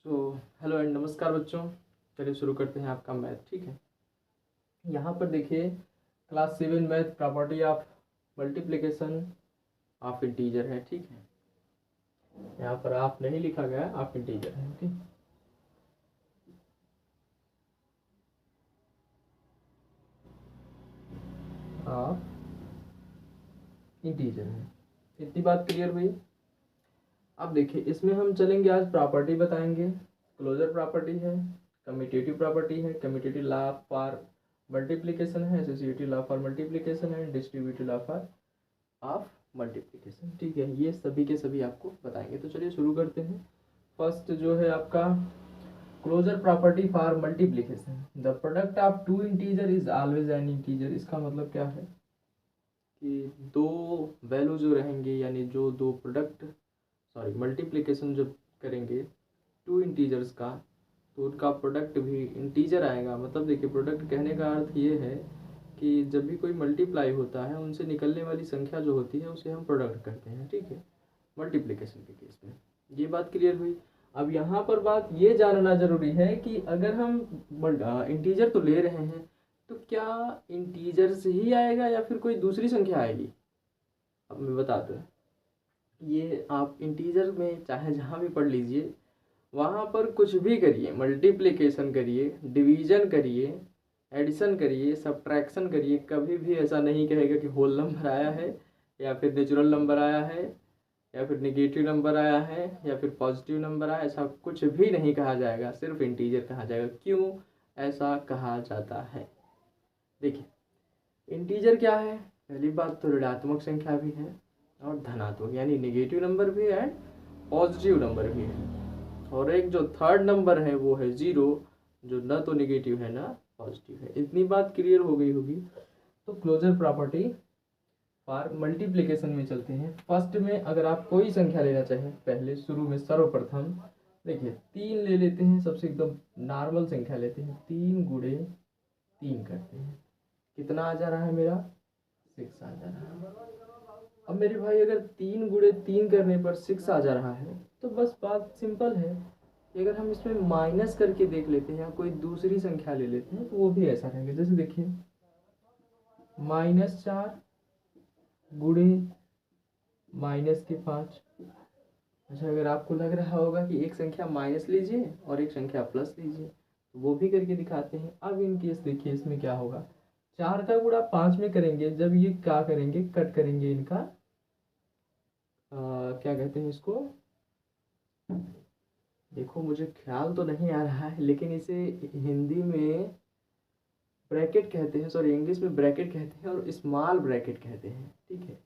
तो hello and नमस्कार बच्चों। चलिए शुरू करते हैं आपका मैथ। ठीक है, यहाँ पर देखिए class 7 math property of multiplication of integer है। ठीक है, यहाँ पर आप नहीं लिखा गया, आप इंटीजर है। ओके, आप इंटीजर है। इतनी बात क्लियर हुई। अब देखिए इसमें हम चलेंगे, आज प्रॉपर्टी बताएंगे। क्लोजर प्रॉपर्टी है, कम्यूटेटिव प्रॉपर्टी है, कम्यूटेटिव लॉ फॉर मल्टीप्लिकेशन है, एसोसिएटिव लॉ फॉर मल्टीप्लिकेशन है, distributive law for of multiplication. ठीक है, ये सभी के सभी आपको बताएंगे। तो चलिए शुरू करते हैं। फर्स्ट जो है आपका closure property for multiplication, the product of two integer is always an integer. इसका मतलब क्या है कि दो वैल्यू जो रहेंगे, यानी जो दो प्रोडक्ट मल्टीप्लिकेशन जब करेंगे टू इंटीजर्स का, तो उनका प्रोडक्ट भी इंटीजर आएगा। मतलब देखिए, प्रोडक्ट कहने का अर्थ ये है कि जब भी कोई मल्टीप्लाई होता है, उनसे निकलने वाली संख्या जो होती है उसे हम प्रोडक्ट कहते हैं। ठीक है, मल्टीप्लिकेशन के केस में ये बात क्लियर हुई। अब यहाँ पर बात ये जानना जरूरी है कि अगर हम इंटीजर तो ले रहे हैं, तो क्या इंटीजर से ही आएगा या फिर कोई दूसरी संख्या आएगी। अब मैं बता दूँ, ये आप इंटीजर में चाहे जहाँ भी पढ़ लीजिए, वहाँ पर कुछ भी करिए, मल्टीप्लिकेशन करिए, डिवीजन करिए, एडिशन करिए, सब्ट्रैक्शन करिए, कभी भी ऐसा नहीं कहेगा कि होल नंबर आया है या फिर नेचुरल नंबर आया है या फिर नेगेटिव नंबर आया है या फिर पॉजिटिव नंबर आया। ऐसा कुछ भी नहीं कहा जाएगा, सिर्फ इंटीजर कहा जाएगा। क्यों ऐसा कहा जाता है? देखिए, इंटीजर क्या है? पहली बात तो ऋणात्मक संख्या भी है और धनात्मक, यानी नेगेटिव नंबर भी है, पॉजिटिव नंबर भी है। और एक जो थर्ड नंबर है वो है जीरो, जो ना तो नेगेटिव है ना पॉजिटिव है। इतनी बात क्लियर हो गई होगी। तो क्लोजर प्रॉपर्टी फॉर मल्टीप्लिकेशन में चलते हैं। फर्स्ट में अगर आप कोई संख्या लेना चाहें, पहले शुरू में सर्वप्रथम देखिए 3 ले लेते हैं, सबसे एकदम नॉर्मल संख्या लेते हैं। 3 गुणे 3 करते हैं, कितना आ जा रहा है मेरा? 6 आ जा रहा है। अब मेरे भाई अगर 3 गुणे 3 करने पर 6 आ जा रहा है, तो बस बात सिंपल है कि अगर हम इसमें माइनस करके देख लेते हैं या कोई दूसरी संख्या ले लेते हैं, तो वो भी ऐसा रहेगा। जैसे देखिए -4 गुणे -5। अच्छा, अगर आपको लग रहा होगा कि एक संख्या माइनस लीजिए और एक संख्या प्लस लीजिए, तो वो भी करके दिखाते हैं। अब इन केस देखिए इसमें क्या होगा, 4 का गुणा 5 में करेंगे, जब ये क्या करेंगे, कट करेंगे इनका क्या कहते हैं इसको, देखो मुझे ख्याल तो नहीं आ रहा है, लेकिन इसे हिंदी में ब्रैकेट कहते हैं, सॉरी इंग्लिश में ब्रैकेट कहते हैं और स्मॉल ब्रैकेट कहते हैं। ठीक है,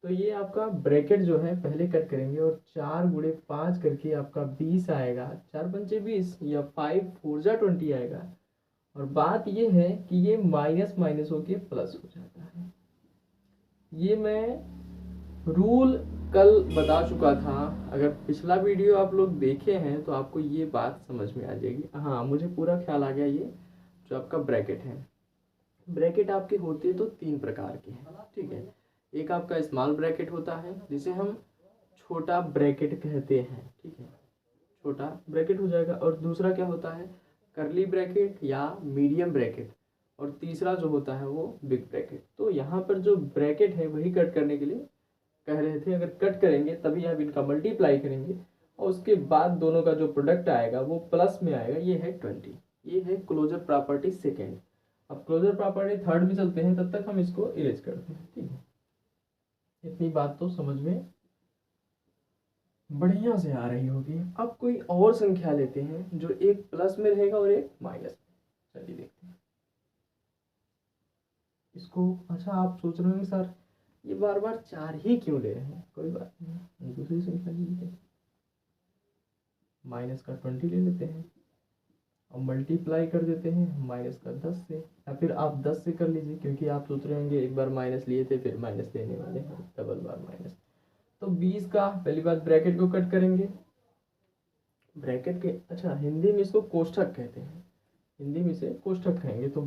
तो ये आपका ब्रैकेट जो है पहले कट करेंगे और 4 गुणे 5 करके आपका 20 आएगा। 4 पंचे 20 या 5 4 जा 20 आएगा। और बात ये है कि ये माइनस माइनस होके प्लस हो जाता है। ये मैं रूल कल बता चुका था। अगर पिछला वीडियो आप लोग देखे हैं तो आपको ये बात समझ में आ जाएगी। हाँ, मुझे पूरा ख्याल आ गया। ये जो आपका ब्रैकेट है, ब्रैकेट आपके होते तो 3 प्रकार के हैं। ठीक है, एक आपका स्मॉल ब्रैकेट होता है जिसे हम छोटा ब्रैकेट कहते हैं। ठीक है, छोटा ब्रैकेट हो जाएगा। और दूसरा क्या होता है, करली ब्रैकेट या मीडियम ब्रैकेट। और तीसरा जो होता है वो बिग ब्रैकेट। तो यहाँ पर जो ब्रैकेट है वही कट करने के लिए कह रहे थे। अगर कट करेंगे तभी आप इनका मल्टीप्लाई करेंगे और उसके बाद दोनों का जो प्रोडक्ट आएगा वो प्लस में आएगा। ये है 20। ये है क्लोजर प्रॉपर्टी सेकेंड। अब क्लोजर प्रॉपर्टी थर्ड में चलते हैं, तब तक हम इसको इरेज करते हैं। ठीक है, इतनी बात तो समझ में बढ़िया से आ रही होगी। अब कोई और संख्या लेते हैं जो एक प्लस में रहेगा और एक माइनस में। चलिए देखते हैं इसको। अच्छा, आप सोच रहे होंगे सर ये बार बार 4 ही क्यों ले रहे हैं? कोई बात नहीं, दूसरी संख्या ले लेते हैं। माइनस का 20 ले लेते हैं और मल्टीप्लाई कर देते हैं माइनस का 10 से, या फिर आप 10 से कर लीजिए, क्योंकि आप सोच रहे होंगे एक बार माइनस लिए थे फिर माइनस लेने वाले हैं, डबल बार माइनस। तो 20 का पहली बात ब्रैकेट को कट करेंगे, ब्रैकेट के, अच्छा हिंदी में इसको कोष्ठक कहते हैं, हिंदी में इसे कोष्ठक कहेंगे। तो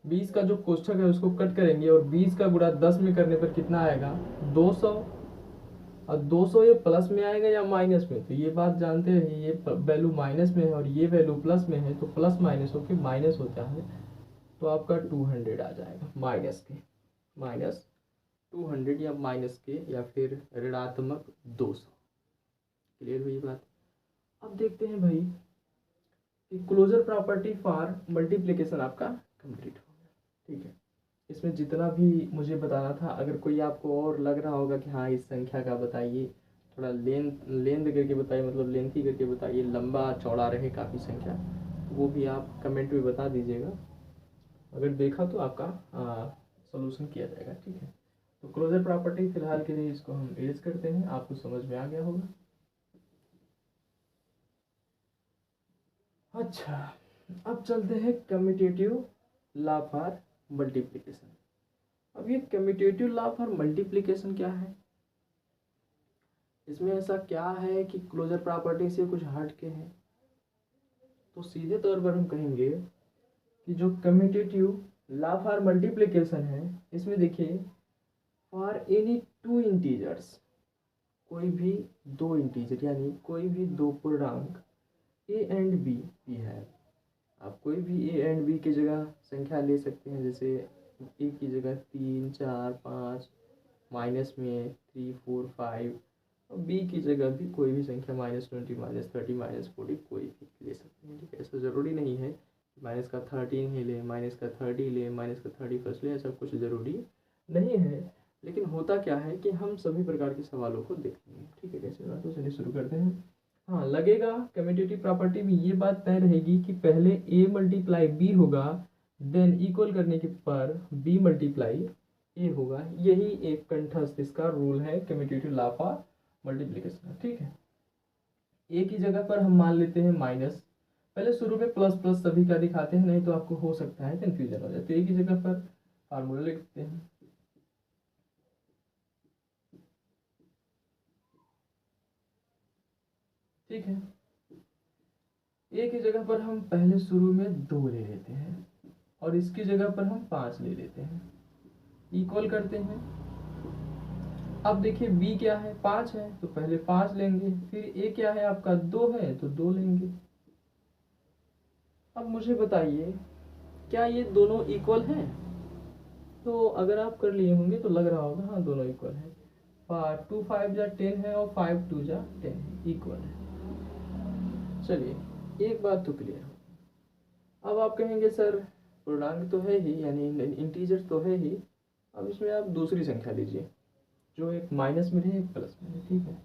20 का जो कोष्ठक है उसको कट करेंगे और 20 का गुणा 10 में करने पर कितना आएगा? 200। और 200 ये प्लस में आएगा या माइनस में, तो ये बात जानते हैं, ये वैल्यू माइनस में है और ये वैल्यू प्लस में है, तो प्लस माइनस होके माइनस होता है, तो आपका 200 आ जाएगा माइनस के, माइनस 200 या माइनस के या फिर ऋणात्मक 200। क्लियर हुई बात। अब देखते हैं भाई कि क्लोजर प्रॉपर्टी फॉर मल्टीप्लिकेशन आपका कंप्लीट हो गया। ठीक है, इसमें जितना भी मुझे बताना था, अगर कोई आपको और लग रहा होगा कि हाँ इस संख्या का बताइए, थोड़ा लेंथ करके बताइए, मतलब लेंथी करके बताइए, लंबा चौड़ा रहे काफ़ी संख्या, वो भी आप कमेंट में बता दीजिएगा। अगर देखा तो आपका सॉल्यूशन किया जाएगा। ठीक है, तो क्लोजर प्रॉपर्टी फिलहाल के लिए इसको हम एज करते हैं, आपको समझ में आ गया होगा। अच्छा, अब चलते हैं कम्यूटेटिव लॉ फॉर मल्टीप्लिकेशन। अब ये कम्यूटेटिव लॉ फॉर मल्टीप्लिकेशन क्या है, इसमें ऐसा क्या है कि क्लोजर प्रॉपर्टी से कुछ हट के है, तो सीधे तौर पर हम कहेंगे कि जो कम्यूटेटिव लॉ फॉर मल्टीप्लिकेशन है, इसमें देखिए फॉर एनी टू इंटीजर्स, कोई भी दो इंटीजर यानी कोई भी दो पूर्णांक ए एंड बी है, आप कोई भी ए एंड बी की जगह संख्या ले सकते हैं, जैसे ए की जगह 3, 4, 5, माइनस में 3, 4, 5, और बी की जगह भी कोई भी संख्या -20, -30, -40 कोई भी ले सकते हैं। ठीक है, ऐसा ज़रूरी नहीं है माइनस का 13 ही ले, माइनस का 30 ले, माइनस का 31 ले, ऐसा कुछ ज़रूरी नहीं है। लेकिन होता क्या है कि हम सभी प्रकार के सवालों को देखेंगे। ठीक है, कैसे बात, तो चलिए शुरू करते हैं। हाँ, लगेगा कम्यूटेटिव प्रॉपर्टी में ये बात तय रहेगी कि पहले a मल्टीप्लाई बी होगा, देन इक्वल करने के पर b मल्टीप्लाई a होगा। यही एक कंठस्थ इसका रूल है कम्यूटेटिव लॉ फॉर मल्टीप्लिकेशन। ठीक है, a की जगह पर हम मान लेते हैं माइनस, पहले शुरू में प्लस प्लस सभी का दिखाते हैं, नहीं तो आपको हो सकता है कंफ्यूजन हो जाए, तो a की जगह पर फार्मूला लिखते हैं। ठीक है, ए की जगह पर हम पहले शुरू में 2 ले लेते हैं और इसकी जगह पर हम 5 ले लेते हैं, इक्वल करते हैं। अब देखिए बी क्या है, 5 है, तो पहले 5 लेंगे, फिर ए क्या है आपका 2 है, तो 2 लेंगे। अब मुझे बताइए क्या ये दोनों इक्वल हैं, तो अगर आप कर लिए होंगे तो लग रहा होगा हाँ दोनों इक्वल है। 2 5 जा 10 है और 5 2 जा 10 है, इक्वल है। चलिए एक बात तो क्लियर हो। अब आप कहेंगे सर पूर्णांक तो है ही, यानी इंटीजर तो है ही, अब इसमें आप दूसरी संख्या लीजिए जो एक माइनस में रहे एक प्लस में रहे। ठीक है,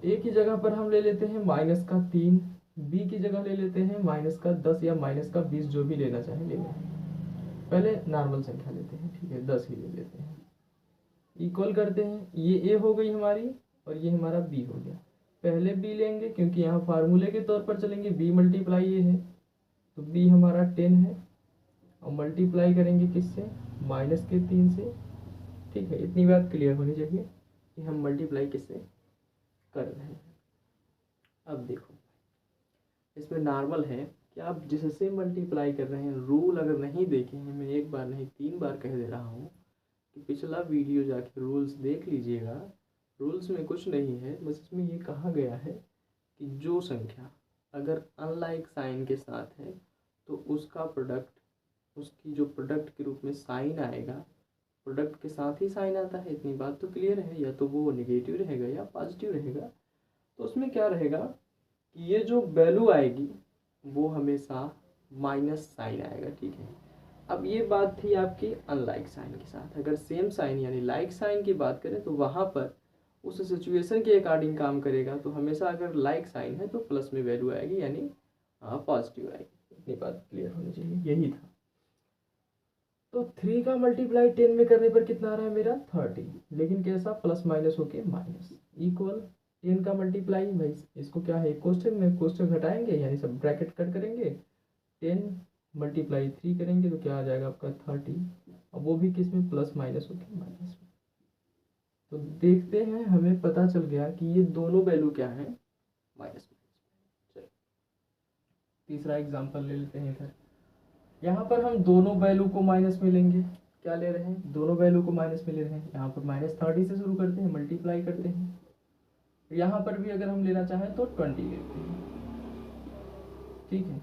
ए की जगह पर हम ले लेते हैं माइनस का 3, बी की जगह ले लेते हैं माइनस का 10 या माइनस का 20, जो भी लेना चाहें ले लें। पहले नॉर्मल संख्या लेते हैं, ठीक है 10 ही ले लेते हैं, इक्वल करते हैं, ये ए हो गई हमारी और ये हमारा बी हो गया। पहले बी लेंगे क्योंकि यहाँ फार्मूले के तौर पर चलेंगे, बी मल्टीप्लाई ए है, तो बी हमारा 10 है और मल्टीप्लाई करेंगे किससे, माइनस के 3 से। ठीक है, इतनी बात क्लियर होनी चाहिए कि हम मल्टीप्लाई किससे कर रहे हैं। अब देखो इसमें नॉर्मल है कि आप जिससे मल्टीप्लाई कर रहे हैं, रूल अगर नहीं देखे हैं, मैं एक बार नहीं 3 बार कह दे रहा हूँ कि पिछला वीडियो जाके रूल्स देख लीजिएगा। रूल्स में कुछ नहीं है, बस इसमें ये कहा गया है कि जो संख्या अगर अनलाइक साइन के साथ है तो उसका प्रोडक्ट, उसकी जो प्रोडक्ट के रूप में साइन आएगा, प्रोडक्ट के साथ ही साइन आता है, इतनी बात तो क्लियर है। या तो वो नेगेटिव रहेगा या पॉजिटिव रहेगा, तो उसमें क्या रहेगा कि ये जो वैल्यू आएगी वो हमेशा माइनस साइन आएगा। ठीक है, अब ये बात थी आपकी अनलाइक साइन के साथ। अगर सेम साइन यानी लाइक साइन की बात करें तो वहाँ पर उस सिचुएशन के अकॉर्डिंग काम करेगा, तो हमेशा अगर लाइक साइन है तो प्लस में वैल्यू आएगी, यानी पॉजिटिव आएगी। इतनी बात क्लियर होनी चाहिए, यही था। तो 3 का मल्टीप्लाई 10 में करने पर कितना आ रहा है मेरा 30, लेकिन कैसा, प्लस माइनस होके माइनस, इक्वल 10 का मल्टीप्लाई, भाई इसको क्या है क्वेश्चन में, क्वेश्चन घटाएंगे यानी सब ब्रैकेट कट करेंगे, 10 मल्टीप्लाई 3 करेंगे तो क्या आ जाएगा आपका 30, अब वो भी किस में, प्लस माइनस होके माइनस में। तो देखते हैं, हमें पता चल गया कि ये दोनों वैल्यू क्या है, माइनस में। चलिए तीसरा एग्जांपल ले लेते हैं इधर। यहाँ पर हम दोनों वैल्यू को माइनस में लेंगे, क्या ले रहे हैं, दोनों वैल्यू को माइनस में ले रहे हैं। यहाँ पर -30 से शुरू करते हैं, मल्टीप्लाई करते हैं। यहाँ पर भी अगर हम लेना चाहें तो 20 लेते हैं, ठीक है।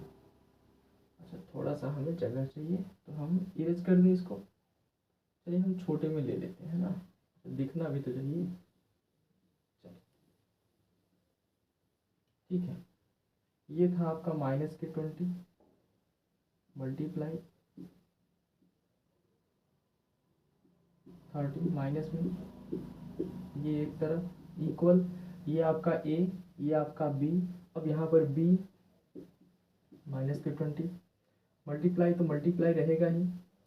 अच्छा, थोड़ा सा हमें जगह चाहिए तो हम इरेज कर दें इसको। चलिए हम छोटे में ले लेते हैं ना, दिखना भी तो चाहिए। चलिए ठीक है, ये था आपका -20 मल्टीप्लाई 30 माइनस में, ये एक तरफ इक्वल, ये आपका ए, ये आपका बी। अब यहाँ पर बी -20 मल्टीप्लाई तो मल्टीप्लाई रहेगा ही।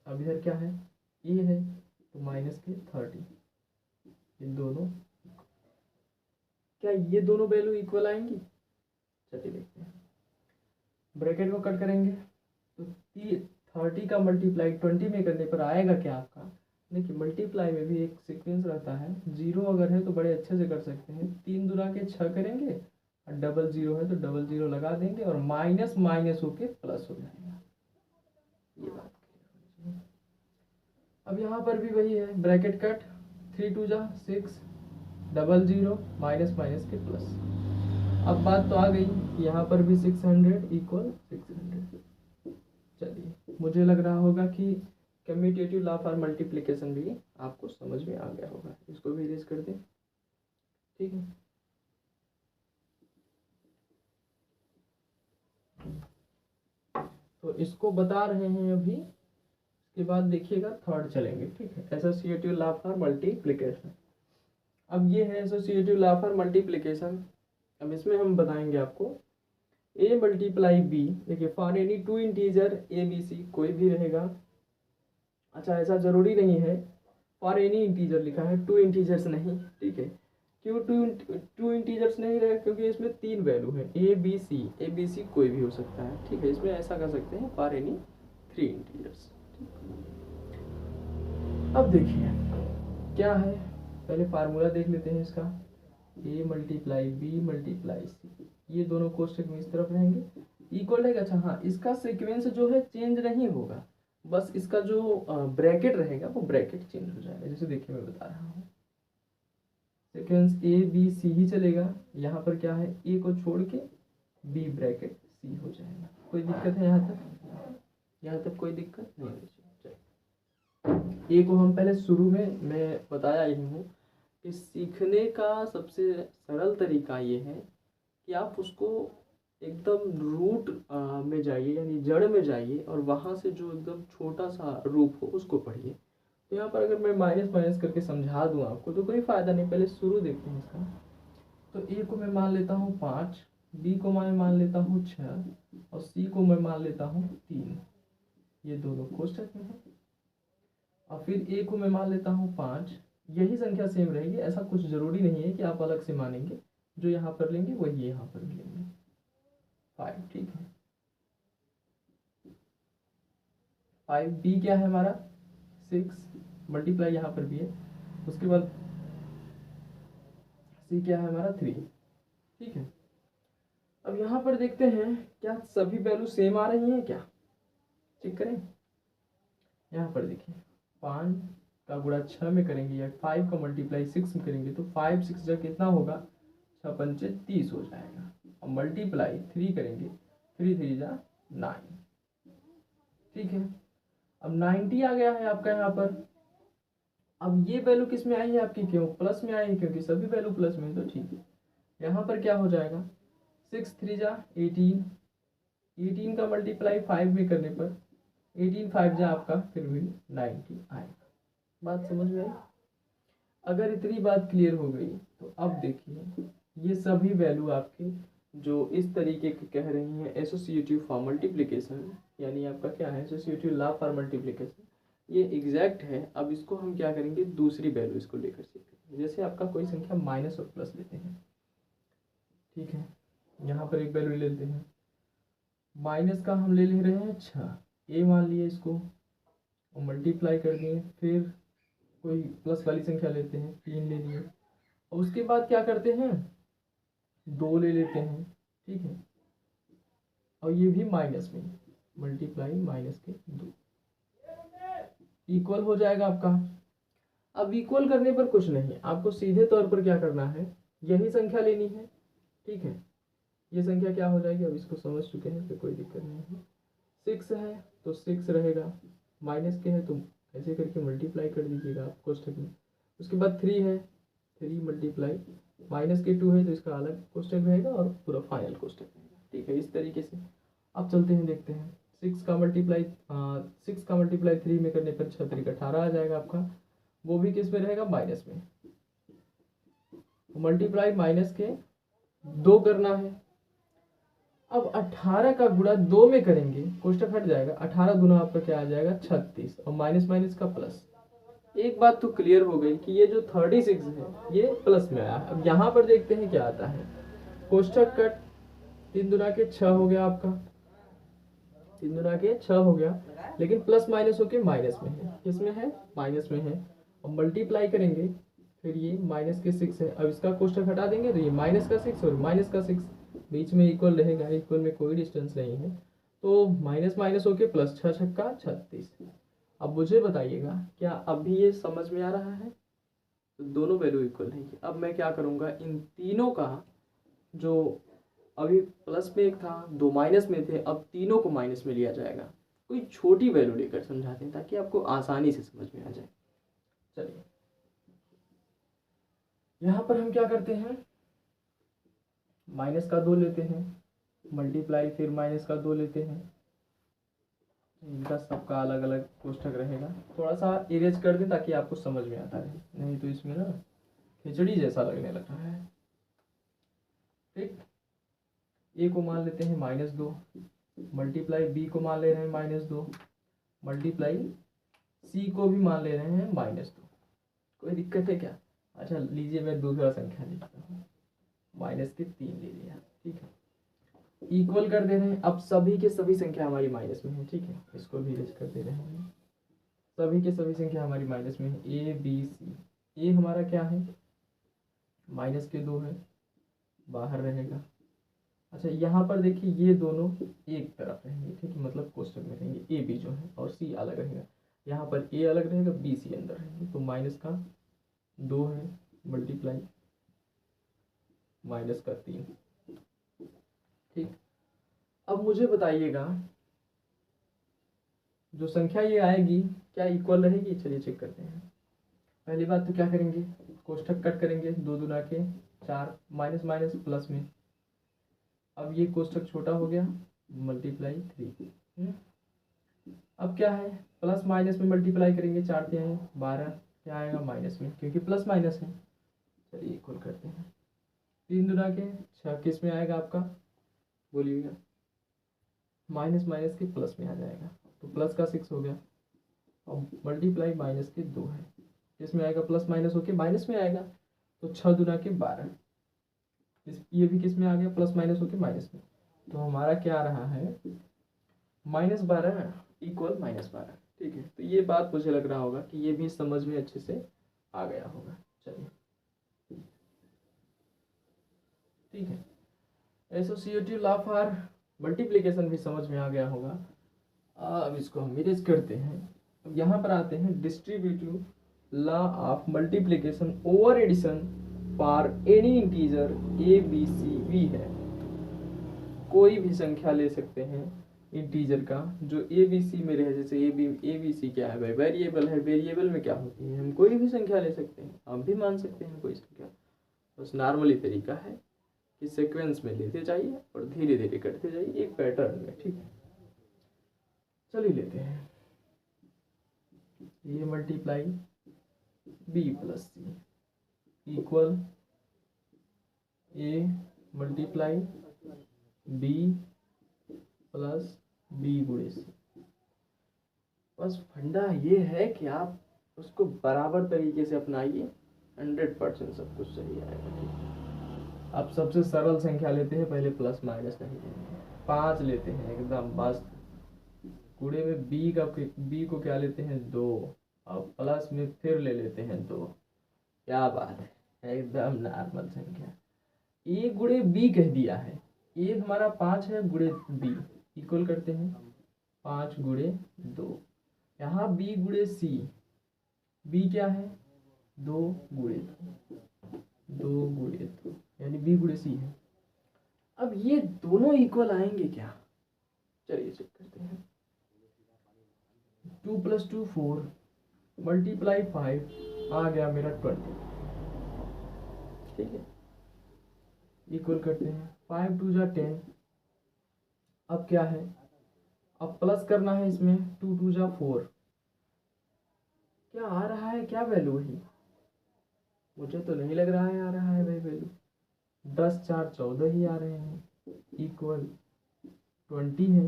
अब इधर क्या है, ए है तो -30। ये दोनों, क्या ये दोनों वैल्यू इक्वल आएंगी? चलिए देखते हैं। ब्रैकेट को कट करेंगे तो 30 का मल्टीप्लाई 20 में करने पर आएगा क्या आपका, देखिए मल्टीप्लाई में भी एक सीक्वेंस रहता है। 0 अगर है तो बड़े अच्छे से कर सकते हैं, 3 दूना के 6 करेंगे, और डबल 0 है तो डबल 0 लगा देंगे, और माइनस माइनस होके प्लस हो जाएगा। ये बात क्लियर है। अब यहाँ पर भी वही है, ब्रैकेट कट, 3 2 जा 6, डबल 0 माइनस माइनस के प्लस। अब बात तो आ गई, यहाँ पर भी 600 इक्वल 600। चलिए, मुझे लग रहा होगा कि कम्यूटेटिव लॉ फॉर मल्टीप्लिकेशन भी आपको समझ में आ गया होगा। इसको भी इरेज कर दें, ठीक है। तो इसको बता रहे हैं अभी, इसके बाद देखिएगा थर्ड चलेंगे, ठीक है। Associative law for multiplication. अब ये है एसोसिएटिव लॉ फॉर मल्टीप्लिकेशन। अब इसमें हम बताएंगे आपको a मल्टीप्लाई b, देखिए for any 2 integer a b c, कोई भी रहेगा। अच्छा, ऐसा जरूरी नहीं है फॉर एनी इंटीजर लिखा है, 2 इंटीजर्स नहीं, ठीक है। क्यों 2 इंटीजर्स नहीं रहे, क्योंकि इसमें 3 वैल्यू है, ए बी सी कोई भी हो सकता है, ठीक है। इसमें ऐसा कर सकते हैं फॉर एनी 3 इंटीजर्स। अब देखिए क्या है, पहले फार्मूला देख लेते हैं इसका, a multiply B multiply C, ये दोनों कोष्टक में इस तरफ रहेंगे, इक्वल रहेगा। अच्छा हाँ, इसका सीक्वेंस जो है चेंज नहीं होगा, बस इसका जो ब्रैकेट रहेगा वो ब्रैकेट चेंज हो जाएगा। जैसे देखिए मैं बता रहा हूँ, सीक्वेंस ए बी सी ही चलेगा। यहाँ पर क्या है, ए को छोड़ के बी ब्रैकेट सी हो जाएगा। कोई दिक्कत है यहाँ तक? यहाँ तक कोई दिक्कत नहीं है। ए को हम पहले शुरू में मैं बताया ही हूँ कि सीखने का सबसे सरल तरीका ये है कि आप उसको एकदम रूट में जाइए, यानी जड़ में जाइए, और वहाँ से जो एकदम छोटा सा रूप हो उसको पढ़िए। तो यहाँ पर अगर मैं माइनस माइनस करके समझा दूँ आपको तो कोई फ़ायदा नहीं, पहले शुरू देखते हैं इसका। तो ए को मैं मान लेता हूँ 5, बी को मैं मान लेता हूँ 6, और सी को मैं मान लेता हूँ 3। ये दोनों कोष्टक में है। और फिर ए को मैं मान लेता हूँ 5, यही संख्या सेम रहेगी, ऐसा कुछ ज़रूरी नहीं है कि आप अलग से मानेंगे, जो यहाँ पर लेंगे वही यहाँ पर भी लेंगे। 5, ठीक है। 5 बी क्या है हमारा 6, मल्टीप्लाई यहाँ पर भी है। उसके बाद सी क्या है हमारा 3, ठीक है। अब यहाँ पर देखते हैं क्या सभी वैल्यू सेम आ रही हैं, क्या चेक करें। यहाँ पर देखिए 5 का गुणा 6 में करेंगे, या 5 का मल्टीप्लाई 6 में करेंगे, तो 5 6 जब कितना होगा, 6 पंचे 30 हो जाएगा। और मल्टीप्लाई 3 करेंगे, 3 3 जा 9, ठीक है। अब 90 आ गया है आपका यहाँ पर। अब ये वैल्यू किस में आई है आपकी, क्यों प्लस में आई है, क्योंकि सभी वैल्यू प्लस में है, तो ठीक है। यहाँ पर क्या हो जाएगा, 6 3 जा 18, 18 का मल्टीप्लाई 5 में करने पर 18 5 जा आपका फिर भी 90 आएगा। बात समझ में आई? अगर इतनी बात क्लियर हो गई तो अब देखिए ये सभी वैल्यू आपके जो इस तरीके के कह रही हैं एसोसिएटिव फॉर मल्टीप्लिकेशन, यानी आपका क्या है एसोसिएटिव लॉ फॉर मल्टीप्लिकेशन, ये एग्जैक्ट है। अब इसको हम क्या करेंगे, दूसरी वैल्यू इसको लेकर सीखेंगे। जैसे आपका कोई संख्या माइनस और प्लस लेते हैं, ठीक है। यहाँ पर एक वैल्यू लेते हैं, माइनस का हम ले रहे हैं 6, ए मान लिए इसको, और मल्टीप्लाई कर दिए। फिर कोई प्लस वाली संख्या लेते हैं, 3 ले लिए, और उसके बाद क्या करते हैं, 2 ले लेते हैं, ठीक है। और ये भी माइनस में, मल्टीप्लाई माइनस के 2, इक्वल हो जाएगा आपका। अब इक्वल करने पर कुछ नहीं, आपको सीधे तौर पर क्या करना है, यही संख्या लेनी है, ठीक है। ये संख्या क्या हो जाएगी, अब इसको समझ चुके हैं तो कोई दिक्कत नहीं है। 6 है तो 6 रहेगा, माइनस के है तो ऐसे करके मल्टीप्लाई कर दीजिएगा आप कोष्ठक में। उसके बाद 3 है, 3 मल्टीप्लाई, माइनस के 2 है तो इसका अलग कोष्ठक रहेगा और पूरा फाइनल कोष्ठक रहेगा, ठीक है। इस तरीके से अब चलते हैं, देखते हैं। 6 का मल्टीप्लाई 3 में करने पर 6 3 18 आ जाएगा आपका, वो भी किस में रहेगा, माइनस में। मल्टीप्लाई माइनस के 2 करना है। अब 18 का गुणा 2 में करेंगे, कोष्ठक हट जाएगा, 18 गुना आपका क्या आ जाएगा, 36, और माइनस माइनस का प्लस। एक बात तो क्लियर हो गई कि ये जो 36 है ये प्लस में आया। अब यहाँ पर देखते हैं क्या आता है, कोष्ठक कट, 3 दुना के 6 हो गया आपका, 3 दुना के 6 हो गया, लेकिन प्लस माइनस होके माइनस में है, किसमें है, माइनस में है। और मल्टीप्लाई करेंगे, फिर ये माइनस के 6 है, अब इसका कोष्ठक हटा देंगे तो ये माइनस का 6 और माइनस का 6 बीच में इक्वल रहेगा, इक्वल में कोई डिस्टेंस नहीं है, तो माइनस माइनस होके प्लस, 6 छक्का 36। अब मुझे बताइएगा क्या अभी ये समझ में आ रहा है, तो दोनों वैल्यू इक्वल रहेंगी। अब मैं क्या करूँगा, इन तीनों का जो अभी प्लस में एक था, 2 माइनस में थे, अब तीनों को माइनस में लिया जाएगा। कोई छोटी वैल्यू लेकर समझाते हैं ताकि आपको आसानी से समझ में आ जाए। चलिए यहाँ पर हम क्या करते हैं, माइनस का 2 लेते हैं, मल्टीप्लाई फिर माइनस का 2 लेते हैं, इनका सबका अलग अलग कोष्ठक रहेगा। थोड़ा सा इरेज कर दें ताकि आपको समझ में आता रहे, नहीं तो इसमें ना खिचड़ी जैसा लगने लग रहा है, ठीक। ए को मान लेते हैं -2, मल्टीप्लाई बी को मान ले रहे हैं -2, मल्टीप्लाई सी को भी मान ले रहे हैं -2। कोई दिक्कत है क्या? अच्छा लीजिए, मैं दूसरा संख्या लिखता हूँ, माइनस के 3 ले लिया, ठीक है। इक्वल कर दे रहे हैं, अब सभी के सभी संख्या हमारी माइनस में है, ठीक है। इसको भी इरेज कर दे रहे हैं, सभी के सभी संख्या हमारी माइनस में है, ए बी सी। ए हमारा क्या है, माइनस के 2 है, बाहर रहेगा। अच्छा यहाँ पर देखिए ये दोनों एक तरफ रहेंगे, ठीक है, मतलब कोष्ठक में रहेंगे, ए बी जो है, और सी अलग रहेगा। यहाँ पर ए अलग रहेगा, बी सी अंदर रहेंगे, तो माइनस का 2 है, मल्टीप्लाई माइनस का 3, ठीक। अब मुझे बताइएगा जो संख्या ये आएगी क्या इक्वल रहेगी, चलिए चेक करते हैं। पहली बात तो क्या करेंगे, कोष्ठक कट करेंगे, 2 दुना के 4, माइनस माइनस प्लस में। अब ये कोष्ठक छोटा हो गया, मल्टीप्लाई 3। अब क्या है, प्लस माइनस में मल्टीप्लाई करेंगे, 4 के हैं 12, क्या आएगा माइनस में, क्योंकि प्लस माइनस है। चलिए इक्वल करते हैं, 3 दुना के 6 किस में आएगा आपका, बोलिएगा, माइनस माइनस के प्लस में आ जाएगा, तो प्लस का 6 हो गया, और मल्टीप्लाई माइनस के 2 है, किसमें आएगा, प्लस माइनस होके माइनस में आएगा, तो 6 दुना के 12, ये भी किस में आ गया, प्लस माइनस होके माइनस में। तो हमारा क्या आ रहा है, -12 इक्वल -12, ठीक है। तो ये बात मुझे लग रहा होगा कि ये भी समझ में अच्छे से आ गया होगा। चलिए ठीक है, एसोसिएटिव लॉ फॉर मल्टीप्लिकेशन भी समझ में आ गया होगा। अब इसको हम इरेज करते हैं। अब यहाँ पर आते हैं, distributive law of multiplication over addition for any integer A B C वी है। कोई भी संख्या ले सकते हैं इंटीजर का जो ए बी सी में रहे, जैसे ए बी सी क्या है भाई, वेरिएबल है, वेरिएबल में क्या होती है, हम कोई भी संख्या ले सकते हैं, हम भी मान सकते हैं कोई संख्या। बस नॉर्मली तरीका है कि सीक्वेंस में लेते जाइए और धीरे धीरे करते जाइए एक पैटर्न में, ठीक है। चलिए लेते हैं, ये multiply B plus C equal A multiply B plus B गुणे सी। बस फंडा ये है कि आप उसको बराबर तरीके से अपनाइए, 100% सब कुछ सही आएगा, ठीक है। आप सबसे सरल संख्या लेते हैं, पहले प्लस माइनस नहीं लेंगे, 5 लेते हैं एकदम मस्त, गुणे में बी को क्या लेते हैं 2, और प्लस में फिर ले लेते हैं 2, क्या बात है, एकदम नॉर्मल संख्या। ए गुणे बी कह दिया है, ए हमारा 5 है, गुणे बी इक्वल करते हैं 5 गुणे 2, यहाँ बी गुणे सी, बी क्या है 2 गुणे 2 गुणे 2 यानी बी गुणे सी है। अब ये दोनों इक्वल आएंगे क्या, चलिए चेक करते हैं। 2 + 2 4 मल्टीप्लाई 5 आ गया मेरा 20, ठीक है। इक्वल करते हैं 5 2 जा 10। अब क्या है, अब प्लस करना है इसमें 2 2 जा 4। क्या आ रहा है, क्या वैल्यू है, मुझे तो नहीं लग रहा है आ रहा है भाई वैल्यू। 10 4 14 ही आ रहे हैं, इक्वल 20 है।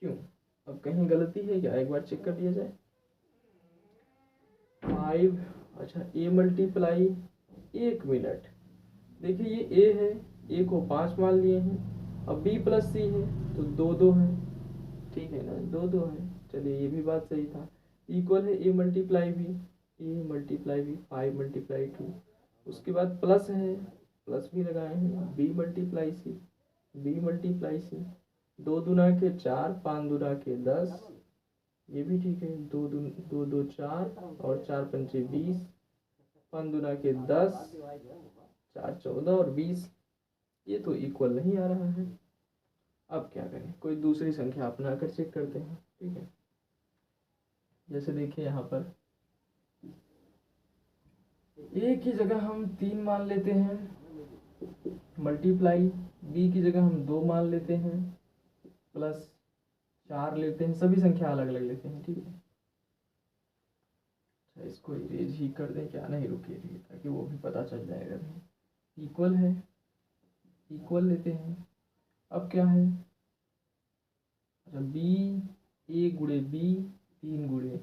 क्यों, अब कहीं गलती है क्या, एक बार चेक कर लिया जाए। 5, अच्छा ए मल्टीप्लाई 1 मिनट, देखिए ये ए है, ए को 5 मान लिए हैं। अब बी प्लस सी है तो 2 2 है, ठीक है ना, 2 2 है। चलिए ये भी बात सही था। इक्वल है A multiply B, A multiply B 5 multiply 2, उसके बाद प्लस है, प्लस भी लगाए हैं, B multiply C, B multiply C. 2 दूना के 4 5 दूना के 10, ये भी ठीक है। 2 2 2 4 और 4 पंचे 20, 5 दूना के 10, 4 14 और 20, ये तो इक्वल नहीं आ रहा है। अब क्या करें, कोई दूसरी संख्या अपना कर चेक करते हैं, ठीक है। जैसे देखिए यहाँ पर ए की जगह हम 3 मान लेते हैं, मल्टीप्लाई बी की जगह हम 2 मान लेते हैं, प्लस 4 लेते हैं, सभी संख्या अलग अलग लेते हैं, ठीक है। अच्छा इसको इरेज ही कर दें क्या, नहीं रुकिए ताकि वो भी पता चल जाएगा भी। इक्वल है, इक्वल लेते हैं। अब क्या है, अच्छा बी, ए गुणे बी 3 गुणे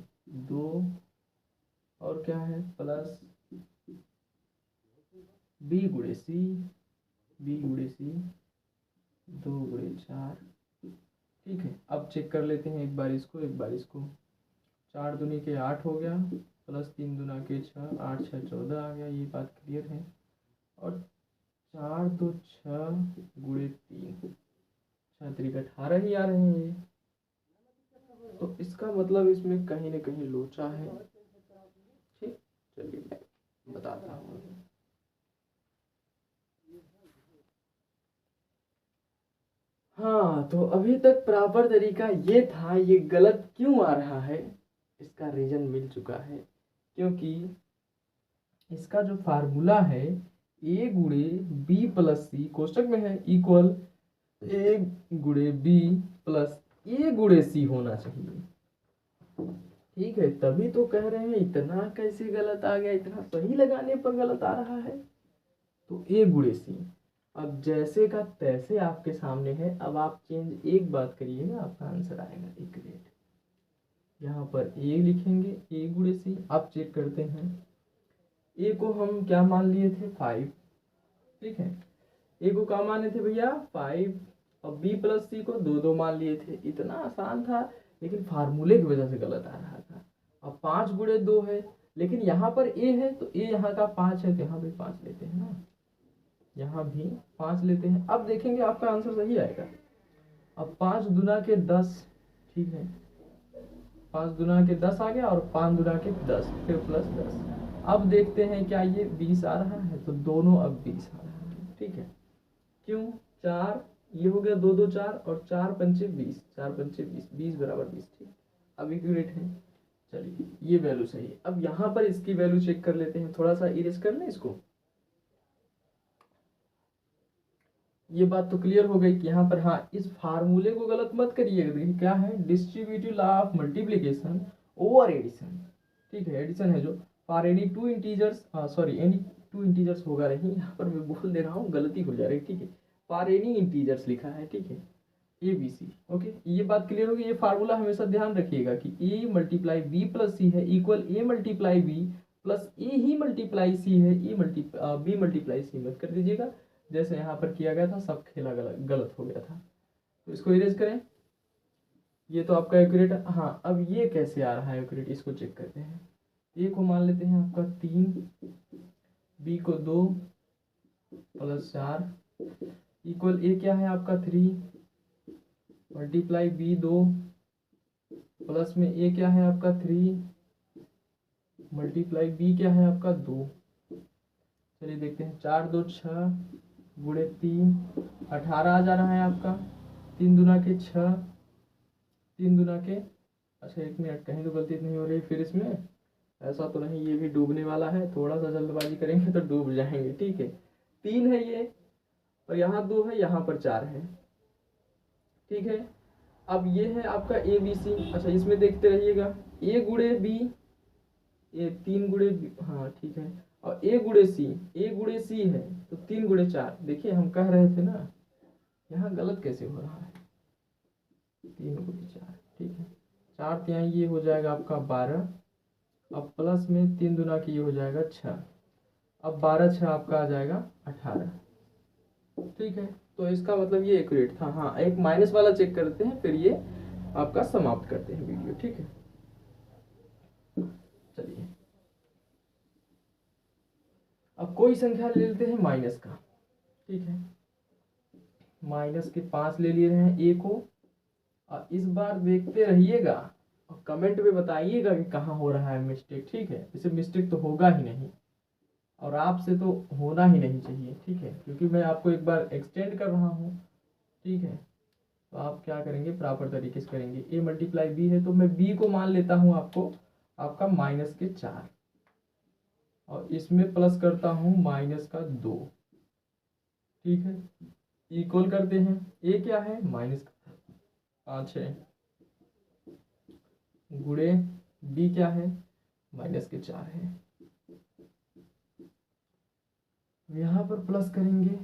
2, और क्या है प्लस बी गुणे सी, बी गुणे सी 2 गुणे 4, ठीक है। अब चेक कर लेते हैं एक बार इसको एक बार इसको। 4 दूनी के 8 हो गया, प्लस 3 दूना के 6, 8 6 14 आ गया, ये बात क्लियर है। और 4 2 6 गुणे 3, 6 3 18 ही आ रहे हैं ये, तो इसका मतलब इसमें कहीं ना कहीं लोचा है, ठीक। चलिए मैं बताता हूँ। हाँ तो अभी तक प्रॉपर तरीका ये था, ये गलत क्यों आ रहा है, इसका रीजन मिल चुका है। क्योंकि इसका जो फार्मूला है ए गुणे बी प्लस सी कोष्टक में है, इक्वल ए गुणे बी प्लस ए गुणे सी होना चाहिए, ठीक है। तभी तो कह रहे हैं इतना कैसे गलत आ गया, इतना सही लगाने पर गलत आ रहा है। तो ए गुणे सी अब जैसे का तैसे आपके सामने है। अब आप चेंज एक बात करिएगा, आपका आंसर आएगा एक रेट। यहाँ पर ए लिखेंगे ए गुणे सी। आप चेक करते हैं, ए को हम क्या मान लिए थे 5, ठीक है। ए को क्या माने थे भैया 5, और बी प्लस सी को 2 2 मान लिए थे। इतना आसान था, लेकिन फार्मूले की वजह से गलत आ रहा था। अब 5 गुणे 2 है, लेकिन यहाँ पर ए है तो ए यहाँ का 5 है, तो यहाँ भी 5 लेते हैं ना, यहाँ भी 5 लेते हैं। अब देखेंगे आपका आंसर सही आएगा। अब 5 दुना के 10, ठीक है, 5 दुना के 10 आ गया, और 5 दुना के 10 फिर प्लस 10। अब देखते हैं क्या ये 20 आ रहा है, तो दोनों अब 20 आ रहा है, ठीक है। क्यों, 4 ये हो गया 2 2 4 और 4 पंचे 20, 4 पंचे 20, 20 बराबर 20, ठीक। अब एक्यूरेट है, चलिए ये वैल्यू सही है। अब यहाँ पर इसकी वैल्यू चेक कर लेते हैं, थोड़ा सा इरेज कर लें इसको। ये बात तो क्लियर हो गई कि यहाँ पर हाँ इस फार्मूले को गलत मत करिएगा। देखिए क्या है, distributive law of multiplication over addition, ठीक है। एडिशन है जो for any 2 integers, sorry any 2 integers होगा नहीं, यहाँ पर मैं बोल दे रहा हूँ गलती हो जा रही है, ठीक है। फॉर एनी इंटीजर्स लिखा है, ठीक है, ए बी सी, ओके। ये बात क्लियर होगी। ये फार्मूला हमेशा ध्यान रखिएगा कि ए मल्टीप्लाई बी प्लस सी है equal A multiply B plus A he multiply C है, ए बी मल्टीप्लाई सी मत कर दीजिएगा, जैसे यहाँ पर किया गया था, सब खेला गलत हो गया था। तो इसको इरेज करें, ये तो आपका एक्यूरेट। हाँ अब ये कैसे आ रहा है एक्यूरेट, इसको चेक करते हैं। ए को मान लेते हैं आपका 3, बी को 2 प्लस 4 इक्वल ए क्या है आपका 3 मल्टीप्लाई बी 2 प्लस में ए क्या है आपका 3 मल्टीप्लाई बी क्या है आपका 2। चलिए देखते हैं, 4 2 6 गुणे 3 18 आ जा रहा है आपका। 3 दूना के 6, 3 दूना के, अच्छा 1 मिनट, कहीं तो गलती नहीं हो रही फिर इसमें, ऐसा तो नहीं ये भी डूबने वाला है, थोड़ा सा जल्दबाजी करेंगे तो डूब जाएंगे। ठीक है, 3 है ये, और यहाँ 2 है, यहाँ पर 4 है। ठीक है, अब ये है आपका ए बी सी। अच्छा इसमें देखते रहिएगा, ए गुणे बी, ए 3 गुणे बी, हाँ ठीक है, और ए गुणे सी, ए गुणे सी है तो 3 गुणे 4। देखिए हम कह रहे थे ना, यहाँ गलत कैसे हो रहा है, 3 गुणे 4। ठीक है, 4 तिहाई ये हो जाएगा आपका 12, अब प्लस में 3 दूना की ये हो जाएगा 6, अब 12 6 आपका आ जाएगा 18। ठीक है, तो इसका मतलब ये एक्यूरेट था। हाँ, एक माइनस वाला चेक करते हैं, फिर ये आपका समाप्त करते हैं वीडियो। ठीक है, चलिए अब कोई संख्या ले लेते हैं माइनस का। ठीक है, माइनस के 5 ले लिए हैं ए को, और इस बार देखते रहिएगा और कमेंट में बताइएगा कि कहाँ हो रहा है मिस्टेक। ठीक है, इसे मिस्टेक तो होगा ही नहीं, और आपसे तो होना ही नहीं चाहिए। ठीक है, क्योंकि मैं आपको एक बार एक्सटेंड कर रहा हूँ। ठीक है, तो आप क्या करेंगे, प्रॉपर तरीके से करेंगे। ए मल्टीप्लाई बी है तो मैं बी को मान लेता हूँ आपको आपका माइनस के 4, और इसमें प्लस करता हूँ माइनस का 2। ठीक है, इक्वल करते हैं, ए क्या है माइनस का 5 है, गुणे बी क्या है माइनस के 4 है, यहाँ पर प्लस करेंगे,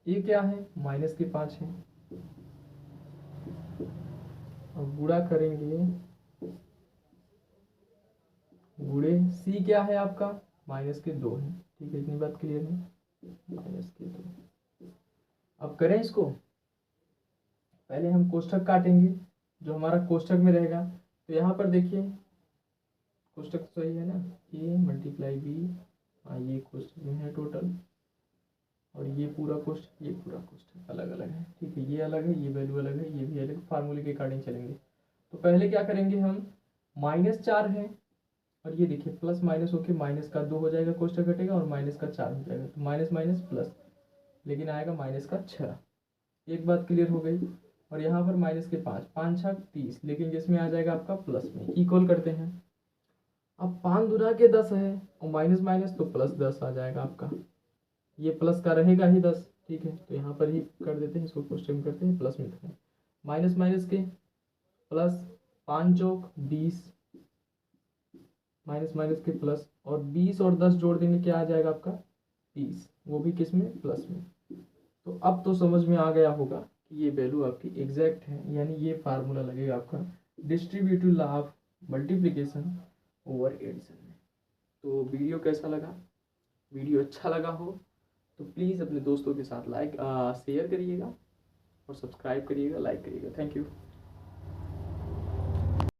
ए क्या है माइनस के 5 है, और गुणा करेंगे, गुणे सी क्या है आपका माइनस के 2 है। ठीक है, इतनी बात क्लियर है, माइनस के 2। अब करें इसको, पहले हम कोष्ठक काटेंगे, जो हमारा कोष्ठक में रहेगा। तो यहाँ पर देखिए, कोष्ठक सही है ना, ए मल्टीप्लाई बी, हाँ ये कोष्ठक में है टोटल, और ये पूरा कोष्ठक, ये पूरा कोष्ठक अलग अलग है। ठीक है, ये अलग है, ये वैल्यू अलग है, ये भी अलग, फार्मूले के अकॉर्डिंग चलेंगे। तो पहले क्या करेंगे हम, -4 है, और ये देखिए प्लस माइनस होके माइनस का 2 हो जाएगा, कोष्ठक घटेगा, और माइनस का 4 हो जाएगा, तो माइनस माइनस प्लस, लेकिन आएगा माइनस का 6। एक बात क्लियर हो गई। और यहाँ पर माइनस के 5, 5 6 30, लेकिन जिसमें आ जाएगा आपका प्लस में, इक्वल करते हैं। अब 5 दूना के 10 है, और माइनस माइनस तो प्लस 10 आ जाएगा आपका, ये प्लस का रहेगा ही 10। ठीक है, तो यहाँ पर ही कर देते हैं, इसको क्वेश्चन करते हैं, प्लस में तो है, माइनस माइनस के प्लस, 5 चौक 20, माइनस माइनस के प्लस, और 20 और 10 जोड़ देंगे, क्या आ जाएगा आपका 30, वो भी किस में प्लस में। तो अब तो समझ में आ गया होगा कि ये वैल्यू आपकी एग्जैक्ट है, यानी ये फार्मूला लगेगा आपका distributive law of multiplication over addition में। तो वीडियो कैसा लगा, वीडियो अच्छा लगा हो तो प्लीज़ अपने दोस्तों के साथ शेयर करिएगा, और सब्सक्राइब करिएगा, लाइक करिएगा। Thank you.